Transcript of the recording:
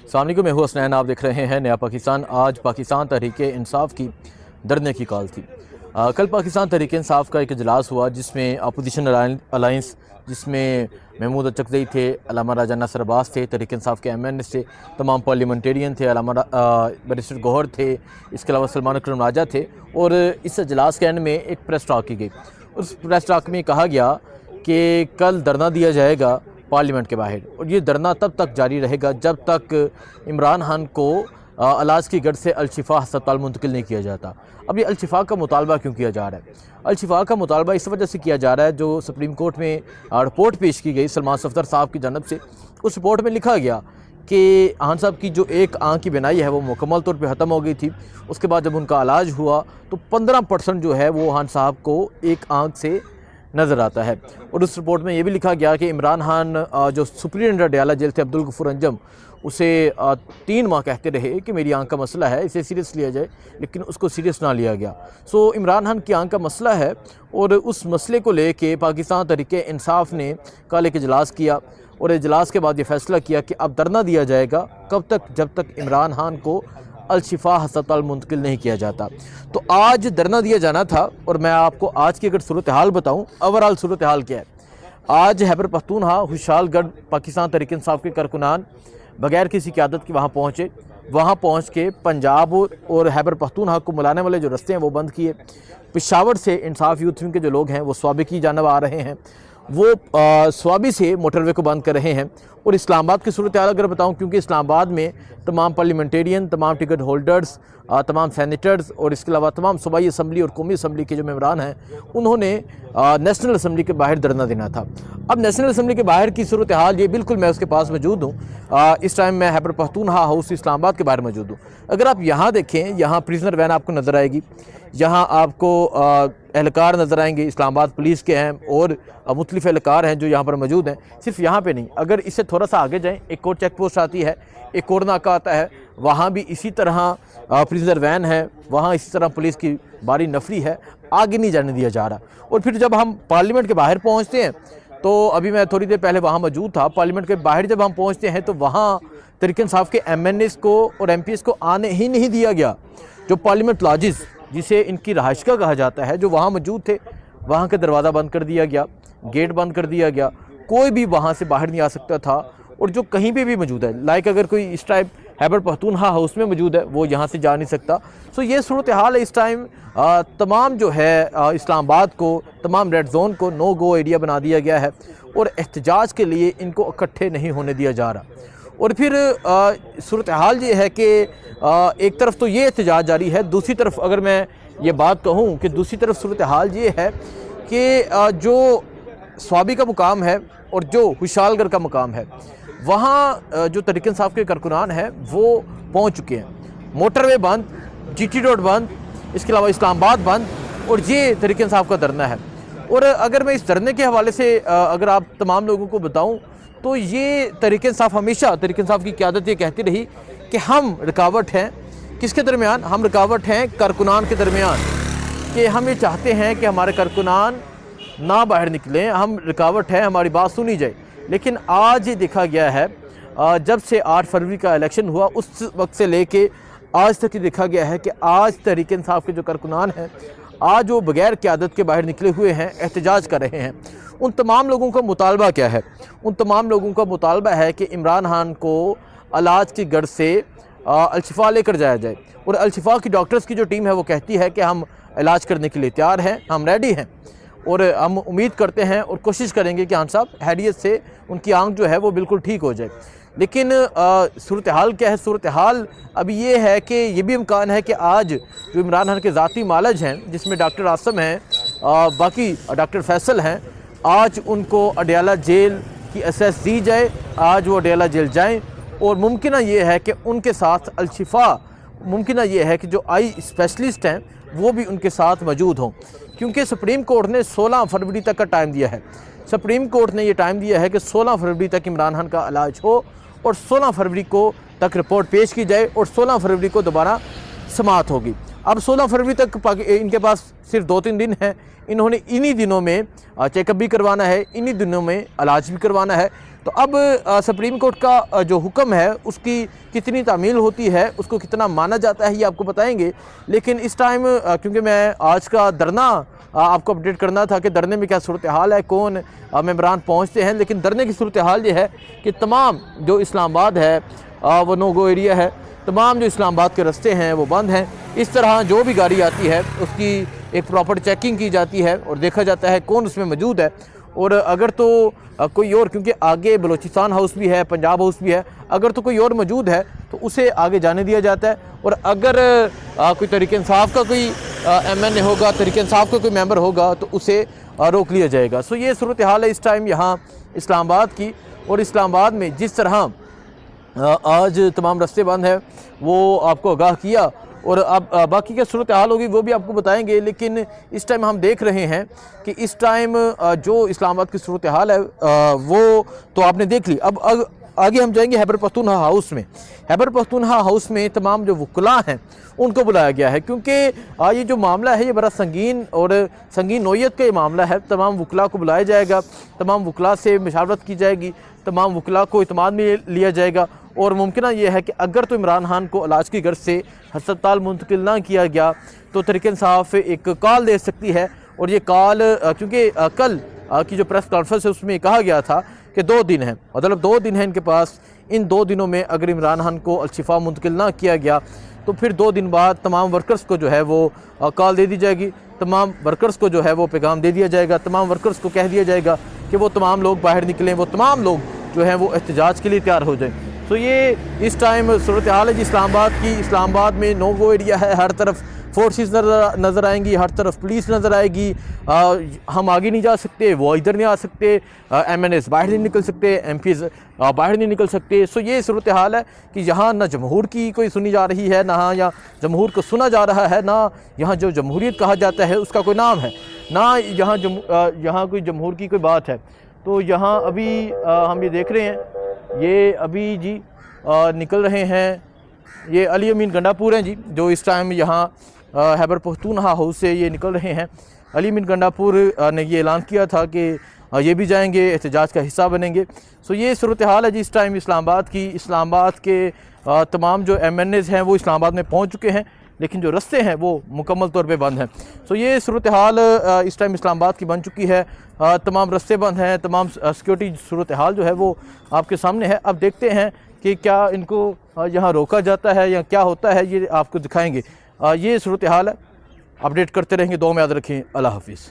अस्सलाम वालेकुम, मैं हूं हसनैन। आप देख रहे हैं नया पाकिस्तान। आज पाकिस्तान तहरीक इंसाफ की धरने की कॉल थी। कल पाकिस्तान तहरीक इंसाफ का एक इजलास हुआ जिसमें अपोजिशन अलाइंस, जिसमें महमूद अचकज़ई थे, अल्लामा राजा नासिर अब्बास थे, तहरीक इंसाफ के MNS थे, तमाम पार्लियामेंटेरियन थे, अल्लामा बैरिस्टर गौहर थे, इसके अलावा सलमान अकरम राजा थे। और इस इजलास के एंड में एक प्रेस टॉक की गई। उस प्रेस टॉक में कहा गया कि कल धरना दिया जाएगा पार्लियामेंट के बाहर, और ये धरना तब तक जारी रहेगा जब तक इमरान खान को अलाज की गढ़ से अल-शिफा अस्पताल मुंतकिल नहीं किया जाता। अब ये अल-शिफा का मुतालबा क्यों किया जा रहा है? अल-शिफा का मुतालबा इस वजह से किया जा रहा है, जो सुप्रीम कोर्ट में रिपोर्ट पेश की गई सलमान सफदर साहब की जानब से। उस रिपोर्ट में लिखा गया कि खान साहब की जो एक आँख की बिनाई है वो मुकम्मल तौर पे ख़त्म हो गई थी। उसके बाद जब उनका इलाज हुआ तो 15% जो है वो खान साहब को एक आँख से नज़र आता है। और उस रिपोर्ट में ये भी लिखा गया कि इमरान खान जो सुप्रीडेंट अडयाला जेल थे अब्दुल गफूर अंजम, उसे 3 माह कहते रहे कि मेरी आंख का मसला है, इसे सीरियस लिया जाए, लेकिन उसको सीरियस ना लिया गया। सो इमरान खान की आंख का मसला है, और उस मसले को लेके पाकिस्तान तहरीक इंसाफ ने कल एक इजलास किया, और इजलास के बाद ये फैसला किया कि अब धरना दिया जाएगा कब तक, जब तक इमरान खान को अल-शिफा अस्पताल मुंतकिल नहीं किया जाता। तो आज धरना दिया जाना था, और मैं आपको आज की अगर सूरत हाल बताऊँ, ओवरऑल सूरत हाल क्या है। आज खैबर पख्तूनख्वा खुशहालगढ़ पाकिस्तान तहरीक इंसाफ के कारकुनान बगैर किसी क़यादत के वहाँ पहुँचे। वहाँ पहुँच के पंजाब और खैबर पख्तूनख्वा को मिलाने वाले जो रस्ते हैं वो बंद किए। पेशावर से इंसाफ यूथ विंग के जो लोग हैं वो स्वाबी की जानब आ रहे हैं, वो स्वाबी से मोटरवे को बंद कर रहे हैं। और इस्लामाबाद की सूरत हाल अगर बताऊं, क्योंकि इस्लामाबाद में तमाम पार्लियामेंटेरियन, तमाम टिकट होल्डर्स, तमाम सैनेटर्स और इसके अलावा तमाम सूबाई असम्बली और कौमी असम्बली के जो मेंबरान हैं, उन्होंने नेशनल असम्बली के बाहर धरना देना था। अब नेशनल असम्बली के बाहर की सूरत हाल ये बिल्कुल, मैं उसके पास मौजूद हूँ। इस टाइम मैं खैबर पख्तूनख्वा हाउस इस्लामाबाद के बाहर मौजूद हूँ। अगर आप यहाँ देखें, यहाँ प्रिजनर वैन आपको नज़र आएगी, यहाँ आपको एहलकार नज़र आएंगे, इस्लामाबाद पुलिस के हैं और मुख्तलिफ एहलकार हैं जो यहाँ पर मौजूद हैं। सिर्फ यहाँ पे नहीं, अगर इससे थोड़ा सा आगे जाएँ, एक और चेक पोस्ट आती है, एक और नाका आता है, वहाँ भी इसी तरह प्रिजनर वैन है, वहाँ इसी तरह पुलिस की बारी नफरी है, आगे नहीं जाने दिया जा रहा। और फिर जब हम पार्लियामेंट के बाहर पहुँचते हैं, तो अभी मैं थोड़ी देर पहले वहाँ मौजूद था, पार्लियामेंट के बाहर जब हम पहुँचते हैं तो वहाँ तहरीक इंसाफ के MNS को और MPs को आने ही नहीं दिया गया। जो पार्लियामेंट लॉजेस, जिसे इनकी रहायशगाह कहा जाता है, जो वहाँ मौजूद थे, वहाँ का दरवाज़ा बंद कर दिया गया, गेट बंद कर दिया गया, कोई भी वहाँ से बाहर नहीं आ सकता था। और जो कहीं पे भी मौजूद है, लाइक अगर कोई इस टाइम खैबर पख्तूनख्वा हाउस में मौजूद है, वो यहाँ से जा नहीं सकता। सो ये सूरत हाल है इस टाइम। तमाम जो है इस्लामाबाद को, तमाम रेड जोन को नो गो एरिया बना दिया गया है, और एहतजाज के लिए इनको इकट्ठे नहीं होने दिया जा रहा। और फिर सूरत हाल ये है कि एक तरफ तो ये एहतजाज जारी है, दूसरी तरफ अगर मैं ये बात कहूँ कि दूसरी तरफ सूरत हाल ये है कि जो स्वाबी का मुकाम है और जो खुशहालगढ़ का मुकाम है, वहाँ जो तहरीक इंसाफ के कारकुनान हैं वो पहुँच चुके हैं। मोटरवे बंद, GT रोड बंद, इसके अलावा इस्लामाबाद बंद, और ये तहरीक इंसाफ का धरना है। और अगर मैं इस धरने के हवाले से अगर आप तमाम लोगों को बताऊँ, तो ये तहरीक इंसाफ हमेशा, तहरीक इंसाफ की क़यादत ये कहती रही कि हम रुकावट हैं किसके दरमियान, हम रुकावट हैं कारकुनान के दरमियान, कि हम ये चाहते हैं कि हमारे कारकुनान ना बाहर निकलें, हम रुकावट है, हमारी बात सुनी जाए। लेकिन आज ये देखा गया है, जब से 8 फरवरी का इलेक्शन हुआ उस वक्त से लेके आज तक ये देखा गया है कि आज तहरीक इंसाफ के जो कारकुनान हैं, आज वो बगैर क़यादत के बाहर निकले हुए हैं, एहतजाज कर रहे हैं। उन तमाम लोगों का मुतालबा क्या है? उन तमाम लोगों का मुतालबा है कि इमरान खान को इलाज की गढ़ से अल-शिफा लेकर जाया जाए। और अल-शिफा की डॉक्टर्स की जो टीम है वो कहती है कि हम इलाज करने के लिए तैयार हैं, हम रेडी हैं, और हम उम्मीद करते हैं और कोशिश करेंगे कि खान साहब हैरियत से उनकी आंख जो है वो बिल्कुल ठीक हो जाए। लेकिन सूरत हाल क्या है? सूरत हाल अभी ये है कि ये भी इम्कान है कि आज जो इमरान खान के ज़ाती मालज हैं, जिसमें डॉक्टर आसम हैं, बाकी डॉक्टर फैसल हैं, आज उनको अडयाला जेल की एसेस दी जाए, आज वो अडयाला जेल जाएँ। और मुमकिन ये है कि उनके साथ अल-शिफा, मुमकिन ये है कि जो आई स्पेशलिस्ट हैं वो भी उनके साथ मौजूद हों, क्योंकि सुप्रीम कोर्ट ने 16 फरवरी तक का टाइम दिया है। सुप्रीम कोर्ट ने ये टाइम दिया है कि 16 फरवरी तक इमरान खान का इलाज हो, और 16 फरवरी को तक रिपोर्ट पेश की जाए, और 16 फरवरी को दोबारा समाअत होगी। अब 16 फरवरी तक इनके पास सिर्फ 2-3 दिन हैं। इन्होंने इन्हीं दिनों में चेकअप भी करवाना है, इन्हीं दिनों में इलाज भी करवाना है। تو اب سپریم کورٹ کا جو حکم ہے اس کی کتنی تعمیل ہوتی ہے، اس کو کتنا مانا جاتا ہے، یہ آپ کو بتائیں گے۔ لیکن اس ٹائم کیونکہ میں آج کا دھرنا آپ کو اپڈیٹ کرنا تھا کہ دھرنے میں کیا صورتحال ہے، کون ممبران پہنچتے ہیں، لیکن دھرنے کی صورتحال یہ ہے کہ تمام جو اسلام آباد ہے وہ نو گو ایریا ہے، تمام جو اسلام آباد کے رستے ہیں وہ بند ہیں۔ اس طرح جو بھی گاڑی آتی ہے اس کی ایک پراپر چیکنگ کی جاتی ہے اور دیکھا جاتا ہے کون اس میں موجود ہے، اور اگر تو کوئی اور، کیونکہ آگے بلوچستان ہاؤس بھی ہے، پنجاب ہاؤس بھی ہے، اگر تو کوئی اور موجود ہے تو اسے آگے جانے دیا جاتا ہے، اور اگر کوئی تحریک انصاف کا کوئی ایم این اے ہوگا، تحریک انصاف کا کوئی ممبر ہوگا تو اسے روک لیا جائے گا۔ سو یہ صورتحال ہے اس ٹائم یہاں اسلام آباد کی، اور اسلام آباد میں جس طرح آج تمام رستے بند ہیں وہ آپ کو آگاہ کیا، اور اب باقی کیا صورتحال ہوگی وہ بھی آپ کو بتائیں گے۔ لیکن اس ٹائم ہم دیکھ رہے ہیں کہ اس ٹائم جو اسلام آباد کی صورتحال ہے وہ تو آپ نے دیکھ لی۔ اب آگے ہم جائیں گے خیبر پختونخوا ہاؤس میں۔ خیبر پختونخوا ہاؤس میں تمام جو وکلاء ہیں ان کو بلایا گیا ہے، کیونکہ یہ جو معاملہ ہے یہ بڑا سنگین اور سنگین نوعیت کا یہ معاملہ ہے۔ تمام وکلاء کو بلایا جائے گا، تمام وکلاء سے مشاورت کی جائے گی، تمام وکلاء کو اعتماد میں لیا جائے گا، اور ممکنہ یہ ہے کہ اگر تو عمران خان کو علاج کی غرض سے ہسپتال منتقل نہ کیا گیا تو تحریک انصاف ایک کال دے سکتی ہے، اور یہ کال کیونکہ کل کی جو پریس کانفرنس ہے اس میں کہا گیا تھا کہ 2 دن ہیں، مطلب 2 دن ہیں ان کے پاس، ان 2 دنوں میں اگر عمران خان کو الشفا منتقل نہ کیا گیا تو پھر 2 دن بعد تمام ورکرز کو جو ہے وہ کال دے دی جائے گی، تمام ورکرز کو جو ہے وہ پیغام دے دیا جائے گا، تمام ورکرز کو کہہ دیا جائے گا کہ وہ تمام لوگ باہر نکلیں، وہ تمام لوگ جو ہیں وہ احتجاج کے لیے تیار ہو جائیں۔ تو یہ اس ٹائم صورتحال ہے جی اسلام آباد کی۔ اسلام آباد میں نو گو ایریا ہے، ہر طرف فورسز نظر آئیں گی، ہر طرف پولیس نظر آئے گی، ہم آگے نہیں جا سکتے، وہ ادھر نہیں آ سکتے، ایم این ایز باہر نہیں نکل سکتے، ایم پیز باہر نہیں نکل سکتے۔ سو یہ صورتحال ہے کہ یہاں نہ جمہور کی کوئی سنی جا رہی ہے، نہ یہاں جمہور کو سنا جا رہا ہے، نہ یہاں جو جمہوریت کہا جاتا ہے اس کا کوئی نام ہے، نہ یہاں کوئی جمہور کی کوئی بات ہے۔ تو یہاں ابھی ہم یہ دیکھ رہے ہیں، یہ ابھی جی نکل رہے ہیں، یہ علی امین گنڈاپور ہیں جی جو اس ٹائم یہاں خیبر پختونخوا ہاؤس سے یہ نکل رہے ہیں۔ علی امین گنڈاپور نے یہ اعلان کیا تھا کہ یہ بھی جائیں گے، احتجاج کا حصہ بنیں گے۔ سو یہ صورتحال ہے جی اس ٹائم اسلام آباد کی۔ اسلام آباد کے تمام جو ایم این ایز ہیں وہ اسلام آباد میں پہنچ چکے ہیں، لیکن جو رستے ہیں وہ مکمل طور پہ بند ہیں۔ سو یہ صورتحال اس ٹائم اسلام آباد کی بن چکی ہے، تمام رستے بند ہیں، تمام سیکورٹی صورتحال جو ہے وہ آپ کے سامنے ہے۔ اب دیکھتے ہیں کہ کیا ان کو یہاں روکا جاتا ہے یا کیا ہوتا ہے، یہ آپ کو دکھائیں گے۔ یہ صورتحال ہے، اپڈیٹ کرتے رہیں گے، دعا میں یاد رکھیں۔ اللہ حافظ۔